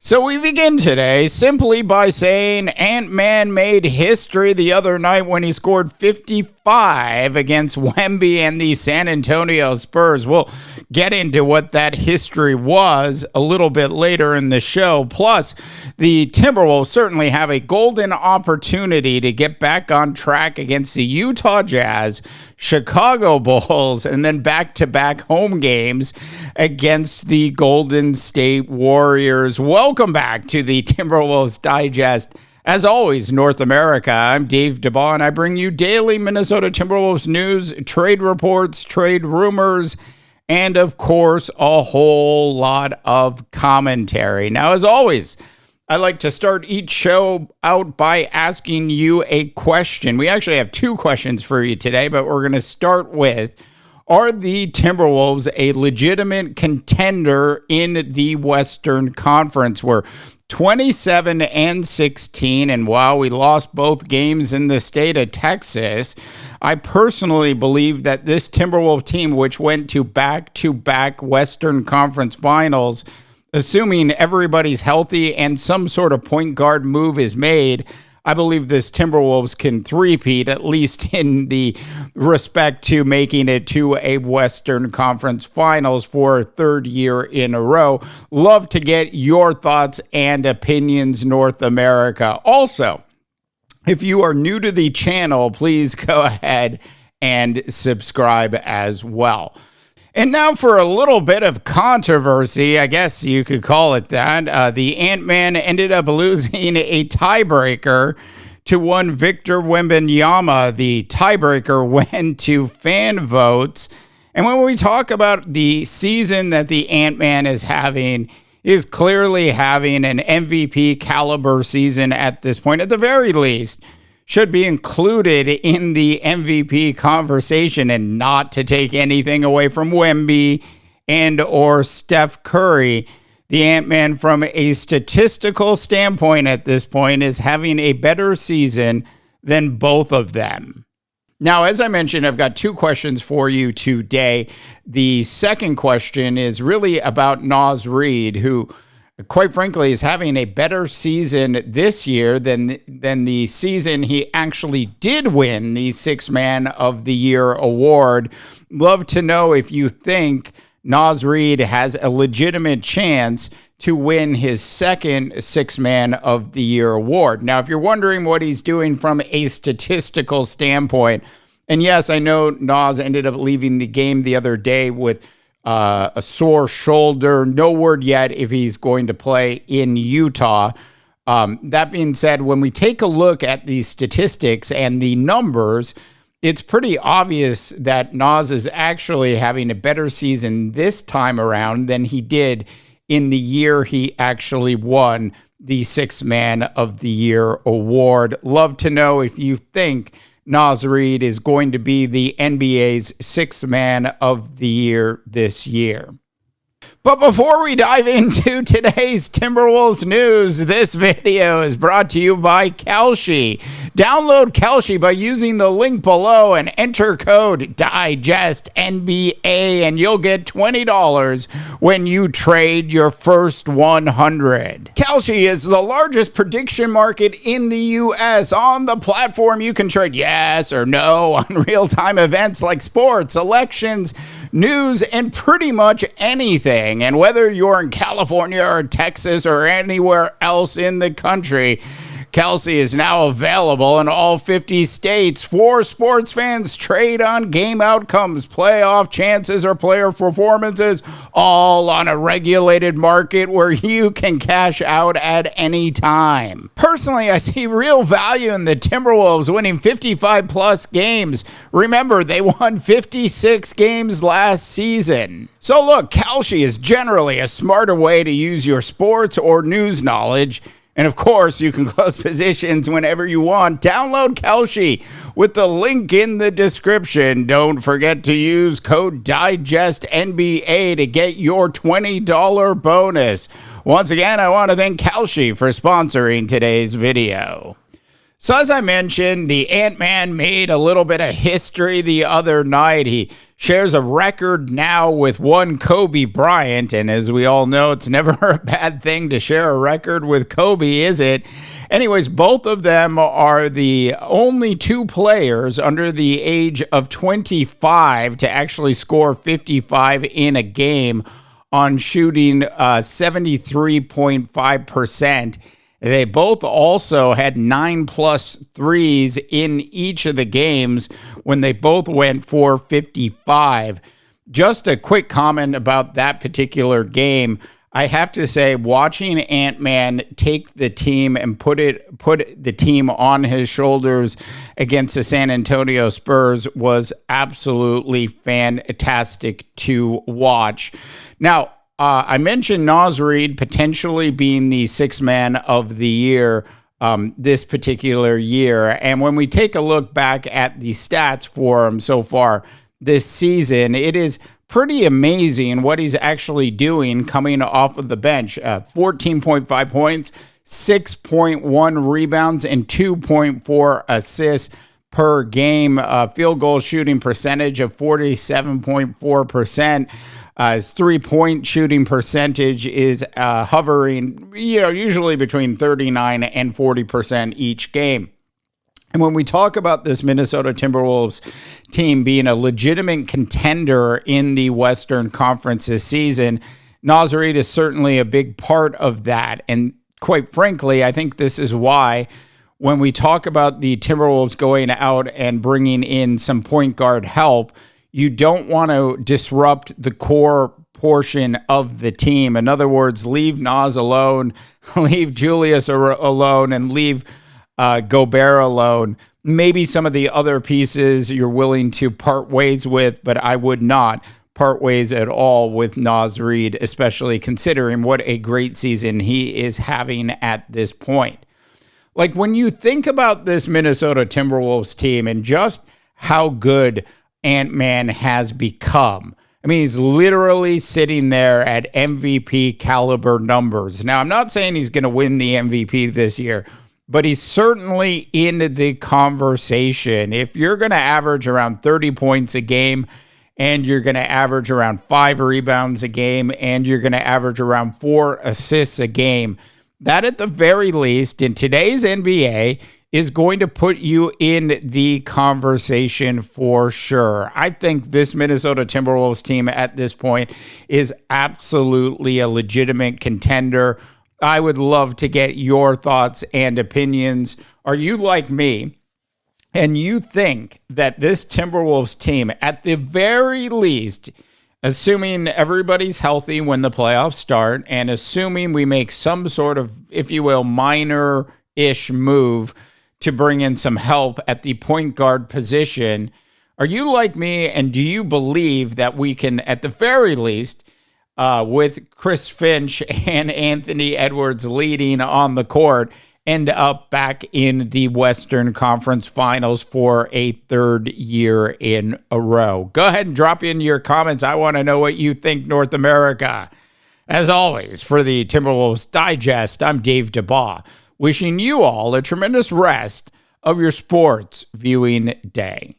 So we begin today simply by saying Ant-Man made history the other night when he scored 55 against Wemby and the San Antonio Spurs. We'll get into what that history was a little bit later in the show. Plus, the Timberwolves certainly have a golden opportunity to get back on track against the Utah Jazz, Chicago Bulls, and then back-to-back home games against the Golden State Warriors. Welcome back to the Timberwolves Digest. As always, North America, I'm Dave Dabbah, and I bring you daily Minnesota Timberwolves news, trade reports, trade rumors, and, of course, a whole lot of commentary. Now, as always, I like to start each show out by asking you a question. We actually have two questions for you today, but we're going to start with, are the Timberwolves a legitimate contender in the Western Conference? We're 27-16, and while we lost both games in the state of Texas, I personally believe that this Timberwolves team, which went to back-to-back Western Conference finals, assuming everybody's healthy and some sort of point guard move is made, I believe this Timberwolves can three-peat, at least in the respect to making it to a Western Conference Finals for a third year in a row. Love to get your thoughts and opinions, North America. Also, if you are new to the channel, please go ahead and subscribe as well. And now for a little bit of controversy, I guess you could call it that. The Ant-Man ended up losing a tiebreaker to one Victor Wembanyama. The tiebreaker went to fan votes. And when we talk about the season that the Ant-Man is having, is clearly having an MVP caliber season at this point, at the very least, should be included in the MVP conversation, and not to take anything away from Wemby and or Steph Curry. The Ant-Man, from a statistical standpoint at this point, is having a better season than both of them. Now, as I mentioned, I've got two questions for you today. The second question is really about Naz Reid, who, quite frankly, is having a better season this year than the season he actually did win the Sixth Man of the Year award. Love to know if you think Naz Reid has a legitimate chance to win his second Sixth Man of the Year award. Now, if you're wondering what he's doing from a statistical standpoint, and yes, I know Naz ended up leaving the game the other day with a sore shoulder. No word yet if he's going to play in Utah. That being said, when we take a look at the statistics and the numbers, it's pretty obvious that Naz is actually having a better season this time around than he did in the year he actually won the Sixth Man of the Year award. Love to know if you think Naz Reid is going to be the NBA's Sixth Man of the Year this year. But before we dive into today's Timberwolves news, this video is brought to you by Kalshi. Download Kalshi by using the link below and enter code DIGESTNBA, and you'll get $20 when you trade your first 100. Kalshi is the largest prediction market in the U.S. On the platform, you can trade yes or no on real-time events like sports, elections, news, and pretty much anything. And whether you're in California or Texas or anywhere else in the country, Kalshi is now available in all 50 states. For sports fans, trade on game outcomes, playoff chances, or player performances, all on a regulated market where you can cash out at any time. Personally, I see real value in the Timberwolves winning 55-plus games. Remember, they won 56 games last season. So look, Kalshi is generally a smarter way to use your sports or news knowledge. And of course, you can close positions whenever you want. Download Kalshi with the link in the description. Don't forget to use code DIGESTNBA to get your $20 bonus. Once again, I want to thank Kalshi for sponsoring today's video. So as I mentioned, the Ant-Man made a little bit of history the other night. He shares a record now with one Kobe Bryant. And as we all know, it's never a bad thing to share a record with Kobe, is it? Anyways, both of them are the only two players under the age of 25 to actually score 55 in a game on shooting 73.5%. They both also had 9+ threes in each of the games when they both went for 55. Just a quick comment about that particular game. I have to say, watching Ant-Man take the team and put the team on his shoulders against the San Antonio Spurs was absolutely fantastic to watch. Now, I mentioned Naz Reid potentially being the sixth man of the year this particular year. And when we take a look back at the stats for him so far this season, it is pretty amazing what he's actually doing coming off of the bench. 14.5 points, 6.1 rebounds, and 2.4 assists per game. Field goal shooting percentage of 47.4%. His three-point shooting percentage is hovering, usually between 39 and 40% each game. And when we talk about this Minnesota Timberwolves team being a legitimate contender in the Western Conference this season, Naz Reid is certainly a big part of that. And quite frankly, I think this is why when we talk about the Timberwolves going out and bringing in some point guard help, you don't want to disrupt the core portion of the team. In other words, leave Naz alone, leave Julius alone, and leave Gobert alone. Maybe some of the other pieces you're willing to part ways with, but I would not part ways at all with Naz Reid, especially considering what a great season he is having at this point. Like, when you think about this Minnesota Timberwolves team and just how good Ant-Man has become. I mean, he's literally sitting there at MVP caliber numbers. Now, I'm not saying he's going to win the MVP this year, but he's certainly in the conversation. If you're going to average around 30 points a game, and you're going to average around 5 rebounds a game, and you're going to average around 4 assists a game, that at the very least in today's NBA is going to put you in the conversation for sure. I think this Minnesota Timberwolves team at this point is absolutely a legitimate contender. I would love to get your thoughts and opinions. Are you like me and you think that this Timberwolves team, at the very least, assuming everybody's healthy when the playoffs start and assuming we make some sort of, if you will, minor-ish move to bring in some help at the point guard position, are you like me and do you believe that we can, at the very least, with Chris Finch and Anthony Edwards leading on the court, end up back in the Western Conference Finals for a third year in a row? Go ahead and drop in your comments. I want to know what you think, North America. As always, for the Timberwolves Digest, I'm Dave Dabbah, wishing you all a tremendous rest of your sports viewing day.